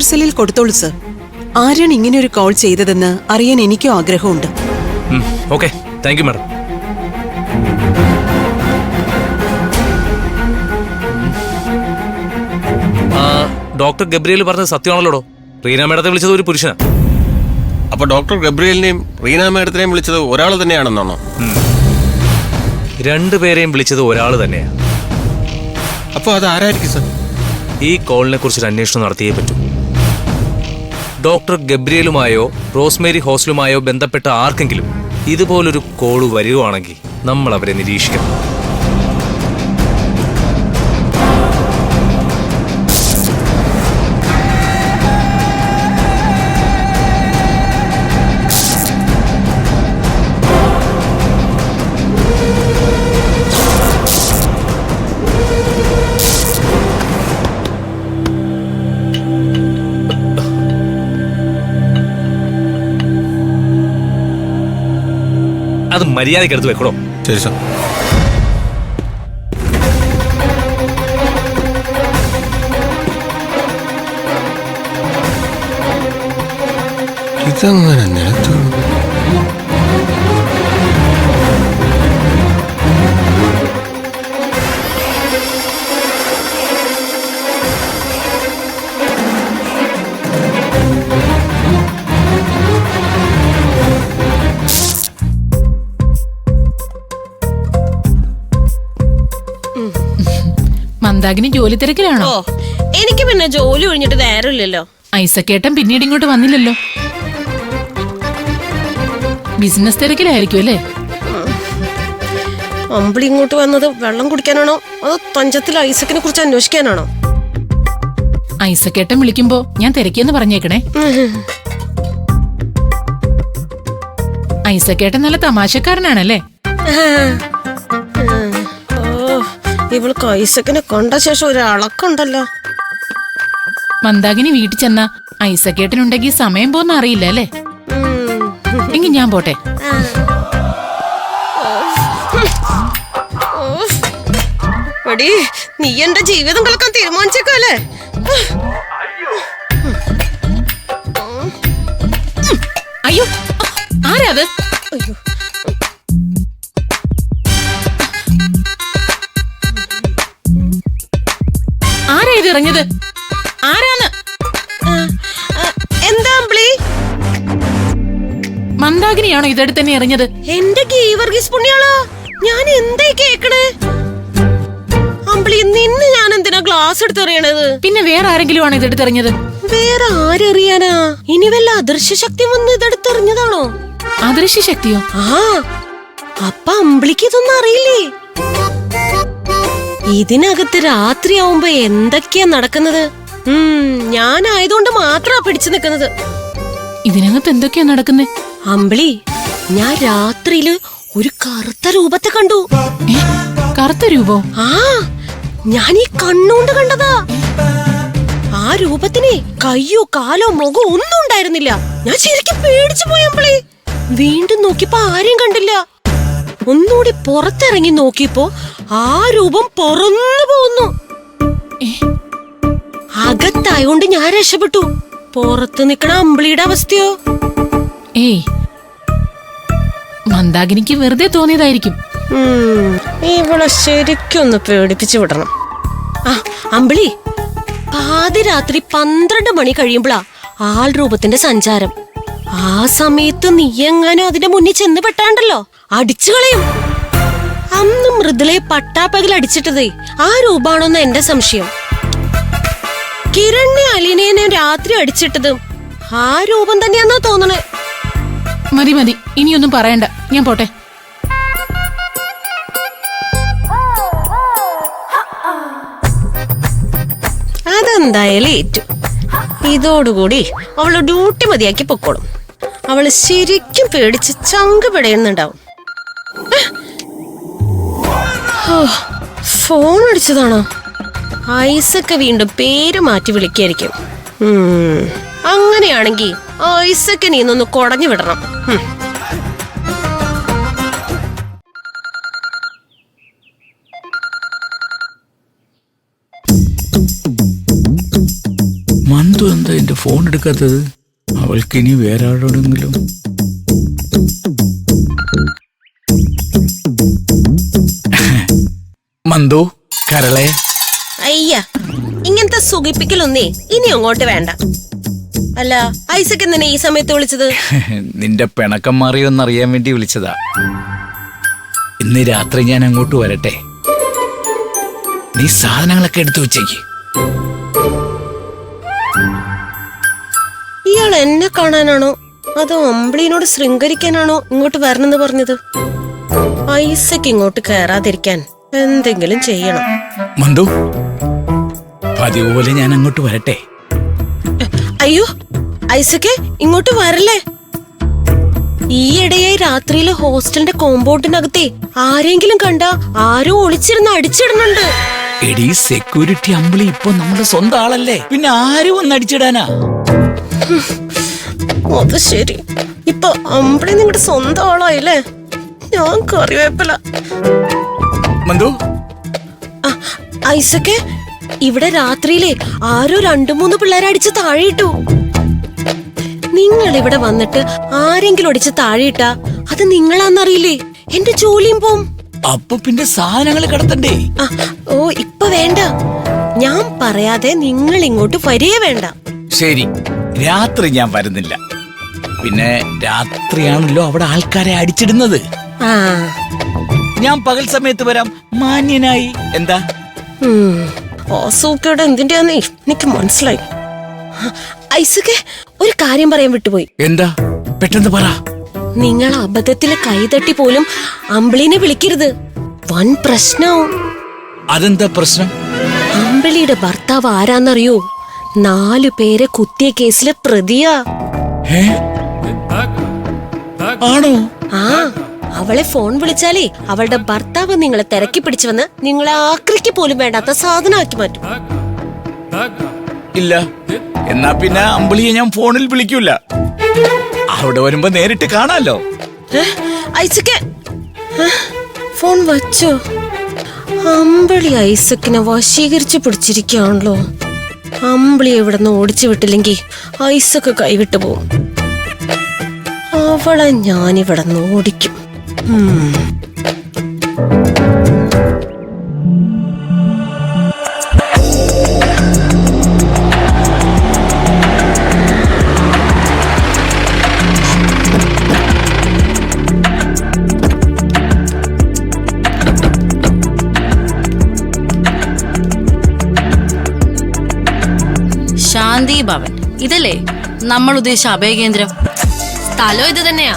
പാർസലിൽ കൊടുത്തോളൂ സർ. ആരാണ് ഇങ്ങനെ ഒരു കോൾ ചെയ്തതെന്ന് അറിയാൻ എനിക്കും ആഗ്രഹമുണ്ട്. Okay, thank you madam. Doctor Gabriel പറഞ്ഞത് സത്യമാണല്ലോടോ? റീന മേഡത്തെ വിളിച്ചത് ഒരു പുരുഷനാ. അപ്പൊ ഡോക്ടർ ഗബ്രിയേലിനെയും റീന മേഡത്തിനെയും വിളിച്ചത് ഒരാൾ തന്നെയാണെന്നാണോ? രണ്ടുപേരെയും വിളിച്ചത് ഒരാൾ തന്നെയാ. അപ്പൊ അത് ആരായിരിക്കും സർ? ഈ കോളിനെ കുറിച്ചൊരു അന്വേഷണം നടത്തിയേ പറ്റൂ. ഡോക്ടർ ഗബ്രിയേലുമായോ റോസ്മേരി ഹോസ്റ്റലുമായോ ബന്ധപ്പെട്ട ആർക്കെങ്കിലും ഇതുപോലൊരു കോള് വരികയാണെങ്കിൽ നമ്മൾ അവരെ നിരീക്ഷിക്കണം. അത് മര്യാദയ്ക്ക് എടുത്ത് വെക്കണോ? ശരി സാർ. ഇതങ്ങനെ നിലത്ത് മന്ദാകിനി ജോലി തിരക്കിലാണോ? എനിക്ക് പിന്നെ ജോലി ഒഴിഞ്ഞിട്ട് നേരമില്ലല്ലോ. ഐസക്കേട്ടൻ പിന്നീട് ഇങ്ങോട്ട് വന്നില്ലല്ലോ. ബിസിനസ് തിരക്കിലായിരിക്കും അല്ലേ? അമ്പിളി ഇങ്ങോട്ട് വന്നത് വെള്ളം കുടിക്കാനാണോ അതോ തഞ്ചത്തിൽ ഐസക്കിനെ കുറിച്ച് അന്വേഷിക്കാനാണോ? ഐസക്കേട്ടൻ വിളിക്കുമ്പോ ഞാൻ തിരക്കിയെന്ന് പറഞ്ഞേക്കണേ. ഐസക്കേട്ടൻ നല്ല തമാശക്കാരനാണല്ലേ? ഇവൾക്ക് ഐസക്കിനെ കണ്ട ശേഷം ഒരു അളക്കുണ്ടല്ലോ. മന്ദാകിനി വീട്ടിൽ ചെന്ന ഐസക്കേട്ടനുണ്ടെങ്കിൽ സമയം പോന്ന അറിയില്ല അല്ലേ? എങ്കിൽ ഞാൻ പോട്ടെ. എടി, നീ എന്റെ ജീവിതം കളക്കാൻ തീരുമാനിച്ചേക്കല്ലേ? അയ്യോ, ആരാത്? അയ്യോ, ആരാ ഇത് ഇറങ്ങിയത്? ആരാന്ന്? എന്താ അമ്പിളി? മന്ദാകിനിയാണോ ഇതെടുത്ത് തന്നെ എറിഞ്ഞത്? എന്റെ ഗീവർഗീസ് പുണ്യാളാ, ഞാൻ എന്താ കേക്കണേ? അമ്പിളി, നിന്നെ ഞാൻ എന്തിനാ ഗ്ലാസ് എടുത്തെറിയണത്? പിന്നെ വേറെ ആരെങ്കിലും ആണോ ഇതെടുത്തെറിഞ്ഞത്? വേറെ ആരെറിയാനാ? ഇനി വല്ല അദൃശ്യ ശക്തി വന്ന് ഇതെടുത്തെറിഞ്ഞതാണോ? അദൃശ്യ ശക്തിയോ? ആ, അപ്പൊ അമ്പിളിക്ക് ഇതൊന്നും അറിയില്ലേ? ഇതിനകത്ത് രാത്രിയാവുമ്പോ എന്തൊക്കെയാ നടക്കുന്നത്? ഞാനായതുകൊണ്ട് മാത്രാ പിടിച്ചു നിക്കുന്നത്. ഇതിനകത്ത് എന്തൊക്കെയാ നടക്കുന്നേ? അമ്പിളി, ഞാൻ രാത്രിയില് ഒരു കറുത്ത രൂപത്തെ കണ്ടു. കറുത്ത രൂപോ? ആ, ഞാൻ ഈ കണ്ണുകൊണ്ട് കണ്ടതാ. ആ രൂപത്തിന് കയ്യോ കാലോ മുഖോ ഒന്നും ഉണ്ടായിരുന്നില്ല. ഞാൻ ശരിക്കും പേടിച്ചു പോയി അമ്പിളി. വീണ്ടും നോക്കിയപ്പോ ആരെയും കണ്ടില്ല. ഒന്നുകൂടി പുറത്തിറങ്ങി നോക്കിയപ്പോ ആ രൂപം പുറന്നു പോകുന്നു. അകത്തായോണ്ട് ഞാൻ രക്ഷപ്പെട്ടു. പുറത്ത് നിക്കണ അമ്പിളിയുടെ അവസ്ഥയോ? ഏയ്, മന്ദാകിനിക്ക് വെറുതെ തോന്നിയതായിരിക്കും. ഇവളെ ശരിക്കൊന്ന് പേടിപ്പിച്ചു വിടണം. ആ അമ്പിളി, പാതിരാത്രി 12 മണി കഴിയുമ്പോഴാ ആൾ രൂപത്തിന്റെ സഞ്ചാരം. ആ സമയത്ത് നീ എങ്ങാനും അതിന്റെ മുന്നിൽ ചെന്ന് പെട്ടാണ്ടല്ലോ, അടിച്ചു കളയും. അന്ന് മൃദുലയെ പട്ടാപ്പകൽ അടിച്ചിട്ടതേ ആ രൂപാണോന്ന് എന്റെ സംശയം. കിരണിനെ അലീനേനെ രാത്രി അടിച്ചിട്ടതും ആ രൂപം തന്നെയാന്നാ തോന്നണേ. മതി മതി, ഇനിയൊന്നും പറയണ്ട, ഞാൻ പോട്ടെ. അതെന്തായാലും ഏറ്റു. ഇതോടുകൂടി അവള് ഡ്യൂട്ടി മതിയാക്കി പൊക്കോളും. അവള് ശരിക്കും പേടിച്ച് ചങ്ക് പിടയുന്നുണ്ടാവും. ഫോൺ അടിച്ചതാണോ? ഐസക്ക് വീണ്ടും പേര് മാറ്റി വിളിക്കായിരിക്കും. അങ്ങനെയാണെങ്കിൽ ഐസക്കിനെ ഇന്നൊന്ന് കൊടഞ്ഞു വിടണം. മന്തു എന്താ എന്താ എന്റെ ഫോൺ എടുക്കാത്തത്? അവൾക്ക് ഇനി വേറെ ആരോടെങ്കിലും. മന്ദു, കരളെ. അയ്യ, ഇങ്ങനത്തെ സുഖിപ്പിക്കലൊന്നേ ഇനി അങ്ങോട്ട് വേണ്ട. അല്ല, ഐസക് എന്തിനാ ഈ സമയത്ത് വിളിച്ചത്? നിന്റെ പിണക്കം മാറിയോന്നറിയാൻ വേണ്ടി വിളിച്ചതാ. ഇന്ന് രാത്രി ഞാൻ അങ്ങോട്ട് വരട്ടെ? നീ സാധനങ്ങളൊക്കെ എടുത്തു വെച്ചേക്ക്. ഇയാൾ എന്നെ കാണാനാണോ അതോ അമ്പിളിനോട് ശൃംഗരിക്കാനാണോ ഇങ്ങോട്ട് വരണമെന്ന് പറഞ്ഞത്? ഐസക് ഇങ്ങോട്ട് കയറാതിരിക്കാൻ എന്തെങ്കിലും ചെയ്യണം. മന്ദു, പതിവ് പോലെ ഞാൻ അങ്ങോട്ട് വരട്ടെ? അയ്യോ ഐസക്, ഇങ്ങോട്ട് വരല്ലേ. ഈയിടെയായി രാത്രിയില് ഹോസ്റ്റലിന്റെ കോമ്പൗണ്ടിനകത്തെ ആരെങ്കിലും കണ്ട ആരോ ഒളിച്ചിരുന്ന് അടിച്ചിടുന്നുണ്ട്. എടീ, സെക്യൂരിറ്റി അമ്പിളി ഇപ്പൊ നമ്മുടെ സ്വന്തം ആളല്ലേ, പിന്നെ ആരും ഒന്ന് അടിച്ചിടാനാ? അത് ശരി, ഇപ്പൊ അമ്പിളി നിങ്ങളുടെ സ്വന്തം ആളായില്ലേ? ഞാൻ കറിവേപ്പില. മന്ദു, ഐസക്, ഇവിടെ രാത്രിയിലെ ആരോ 2-3 പിള്ളേരെ അടിച്ച് താഴെയിട്ടു. നിങ്ങൾ ഇവിടെ വന്നിട്ട് ആരെങ്കിലും അടിച്ച് താഴെയിട്ടാ അത് നിങ്ങളാന്നറിയില്ലേ? എന്റെ ജോലിയും പോവും. അപ്പൊ പിന്നെ സാധനങ്ങൾ കടത്തണ്ടേ? ഓ, ഇപ്പൊ വേണ്ട. ഞാൻ പറയാതെ നിങ്ങൾ ഇങ്ങോട്ട് വരേ വേണ്ട. ശരി, രാത്രി ഞാൻ വരുന്നില്ല. പിന്നെ രാത്രിയാണല്ലോ അവിടെ ആൾക്കാരെ അടിച്ചിടുന്നത്. ഞാൻ പകൽ സമയത്ത് വരാം, മാന്യനായി. എന്താ? ഓസൂക്കയുടെ എന്തിന്റെയാന്നേ എനിക്ക് മനസ്സിലായി. ഐസക്, ഒരു കാര്യം പറയാൻ വിട്ടുപോയി. എന്താ? പെട്ടെന്ന് പറ. നിങ്ങൾ അബദ്ധത്തില് കൈതട്ടി പോലും അമ്പിളിനെ വിളിക്കരുത്. വൻ പ്രശ്നവും. അതെന്താ പ്രശ്നം? അമ്പിളിയുടെ ഭർത്താവ് ആരാന്നറിയോ? 4 പേരെ കുത്തിയ കേസിലെ പ്രതിയാ. ആണോ? അവളെ ഫോൺ വിളിച്ചാലേ അവളുടെ ഭർത്താവ് നിങ്ങളെ തിരക്കി പിടിച്ചുവന്ന് നിങ്ങളെ ആക്രിക്ക് പോലും വേണ്ടാത്ത സാധനമാക്കി മാറ്റും. ഇല്ല, എന്നാ പിന്നെ അമ്പിളിയെ ഞാൻ ഫോണിൽ വിളിക്കൂല. അവിടെ വരുമ്പോ നേരിട്ട് കാണാലോ. ഐസക്, ഫോൺ വച്ചോ? അമ്പിളി ഐസക്കിനെ വശീകരിച്ചു പിടിച്ചിരിക്കുകയാണല്ലോ. അമ്പിളി എവിടെന്ന് ഓടിച്ചു വിട്ടില്ലെങ്കിൽ ഐസക് കൈവിട്ടു പോവും. അവളെ ഞാനിവിടെ നിന്ന് ഓടിക്കും. ശാന്തി ഭവൻ ഇതല്ലേ നമ്മൾ ഉദ്ദേശിച്ച അഭയകേന്ദ്രം? സ്ഥലം ഇത് തന്നെയാ.